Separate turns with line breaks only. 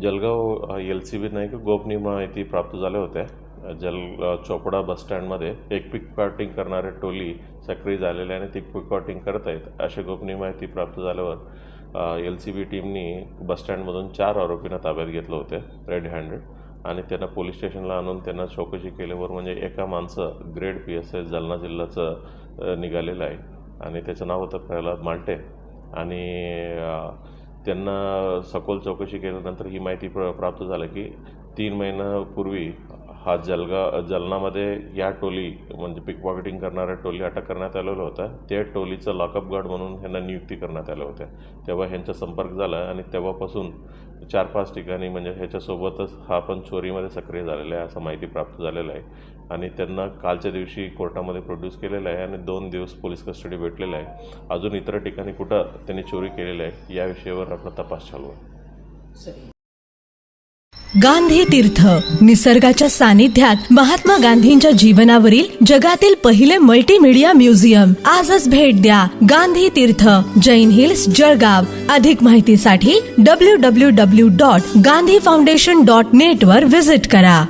Jalgaon LCB गोपनीय माहिती प्राप्त झाल्या होत्या। चोपडा बसस्टँडमध्ये एक पिकपॉकेटिंग करणारे टोली सक्रिय झालेले आणि ती पिकपॉकेटिंग करत आहेत अशी गोपनीय माहिती प्राप्त झाल्यावर LCB टीमनी बसस्टँडमधून 4 आरोपींना ताब्यात घेतलं होते रेड हँडेड आणि त्यांना पोलीस स्टेशनला आणून त्यांना चौकशी केल्यावर म्हणजे एका माणसं ग्रेड PSI जालना जिल्ह्याचं निघालेलं आहे आणि त्याचं नाव होतं प्रल्हाद मालटे आणि त्यांना सखोल चौकशी केल्यानंतर ही माहिती प्राप्त झाली की 3 महिन्यापूर्वी हा जालनामध्ये या टोली म्हणजे पिकपॉकेटिंग करणाऱ्या टोली अटक करण्यात आलेला होता। त्या टोलीचं लॉकअप गार्ड म्हणून ह्यांना नियुक्ती करण्यात आल्या होत्या। तेव्हा ह्यांचा संपर्क झाला आणि तेव्हापासून 4-5 ठिकाणी म्हणजे ह्याच्यासोबतच हा पण चोरीमध्ये सक्रिय झालेला आहे असं माहिती प्राप्त झालेलं आहे आणि त्यांना कालच्या दिवशी कोर्टामध्ये प्रोड्यूस केलेलं आहे आणि 2 दिवस पोलीस कस्टडी भेटलेलं आहे। अजून इतर ठिकाणी कुठं त्यांनी चोरी केलेली आहे या विषयावर आपला तपास चालू आहे।
गांधी तीर्थ निसर्गाच्या सानिध्यात महात्मा गांधींच्या जीवनावरील जगातील पहिले मल्टीमीडिया म्युझियम आजच भेट द्या। गांधी तीर्थ, जैन हिल्स, जळगाव। अधिक माहितीसाठी www.gandhifoundation.net वर विजिट करा।